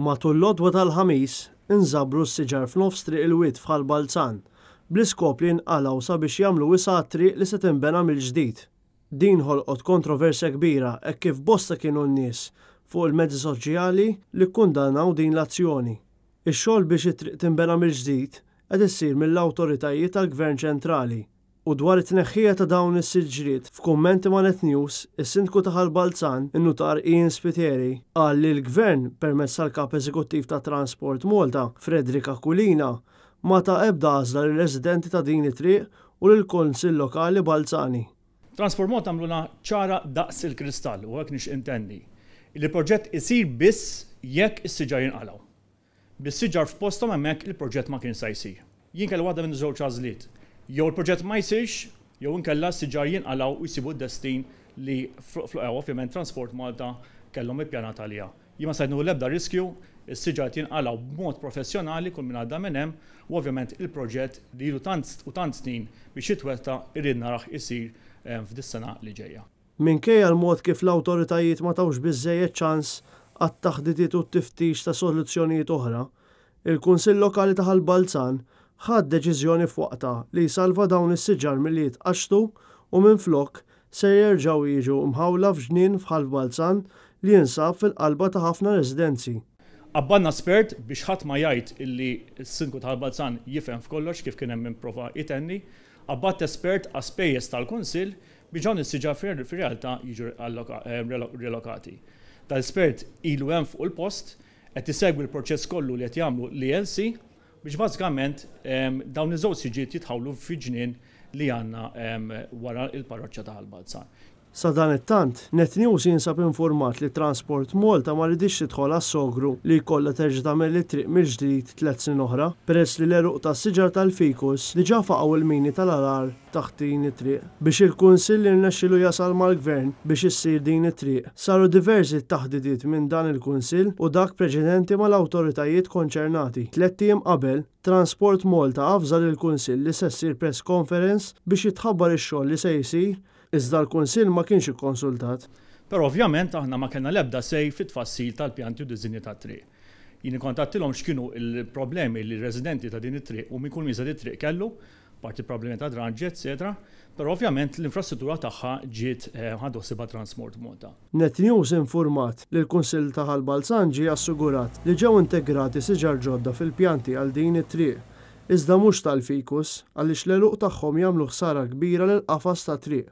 Matul l-għodwa tal-ħamis, inżabru s-siġar f'nofs triq il-Wid f'Ħalbalzan, bl-iskop li nqalgħu sabiex jagħmlu wisgħa triq li se tinbena mill-ġdid. Din ħolqot kontroversja kbira hekk kif bosta kienu n-nies fuq il-mezzi soċjali li kkundannaw din l-azzjoni. Ix-xogħol biex it-triq tinbena mill-ġdid qed issir mill-awtoritajiet tal-Gvern ċentrali. U dwar it-tneħħija ta' dawn is-siġriet f'kummenti ma' Net News, is-Sindku ta' Ħalbalzan, in-Nutar Ian Spiteri, qal li l-Gvern permezz tal-Kap Eżekuttiv ta' Transport Malta, Frederica Kulina, ma ta' ebda għażla lir-residenti ta' din it-triq u lill-Kunsill Lokali Balzani. Transport Malta għamluna ċara daqs il-kristall u hekk nix intendi. Il-proġett isir biss jekk is-siġar jinqalgħu. Bis-siġar f'posthom hemmhekk il-proġett ma kien se jsir. Jien kelli waħda minn żewġ għażliet. Jew il-proġett ma jsirx, jew inkella s-siġar jinqalgħu u jsibu d-destin li ovvjament Transport Malta kellhom ippjanat għaliha. Jien ma sajnu l-ebda riskju, is-siġar jinqalgħu b'mod professjonali kull minn għadda minn hemm u ovvjament il-proġett li ilu tant snin biex jitwetta irrid naraħ isir f'dis-sena li ġejja. Minkejja l-mod kif l-awtoritajiet ma tawx biżżejjed ċans għat-taħdidiet u t-tiftix ta' soluzzjonijiet oħra, il-Kunsill Lokali ta' Ħalbalzan ħadd deċiżjoni f'waqta li jsalva dawn is-siġar milli jitqaxtu u minflok se jerġgħu jiġu mħawla f'ġnien f'Ħalbalzan li jinsab fil-qalba ta' ħafna residenzi. Abbanna spert biex ħadd ma jgħid illi s-Sindku ta' Ħalbalzan jifhem f'kollox kif kien hemm improva jitenni, abbatt espert għaspejjeż tal-Kunsill biex dawn is-siġar fir-realtà jiġu relokati. Tal-espert ilu hemm fuq il-post qed isegwi l-proċess kollu li qed jagħmlu l-ELC biex bażikament dawn iż-żewġ siġiet jitħawlu fi ġnien li għandna wara il-parroċċja ta' Ħalbalzan. Sa dan it-tant, Net News jinsab informat li Transport Malta ma ridix tidħol għas-sogru li jkollha terġa' tagħmel it-triq mill-ġdid 3 snin oħra, peress li l-eruq tas-siġar tal-Fikus diġà faqgħu il-mini tal-arar taħt din it-triq. Biex il-Kunsill irnexxielu jasal mal-Gvern biex issir din it-triq, saru diversi taħdidiet minn dan il-Kunsill u dak preċedenti mal-awtoritajiet konċernati. 3 ijiem qabel, Transport Malta avża lill-Kunsill li se ssir press conference biex jitħabbar ix-xogħol li se jsir, iżda l-Kunsill ma kienx ikkonsultat. Però ovvjament aħna ma kellna l-ebda sej fit-tfassil tal-pjanti u diżinji tat-triq. Jien ikkontattilhom x'kienu l-problemi li r-residenti ta' din it-triq u min kull miża it-triq kellu, parti problemi ta' dranġi, eċetera, però ovvjament l-infrastruttura tagħha ġiet ħadossiba Transport Malta. Net News informat li l-Kunsill ta' Ħalbalzan ġie assigurat li ġew integrati siġar ġodda fil-pjanti għal din it-triq, iżda mhux tal-Fikus għaliex l-eruq tagħhom jagħmlu ħsara kbira lill-qafas ta' triq.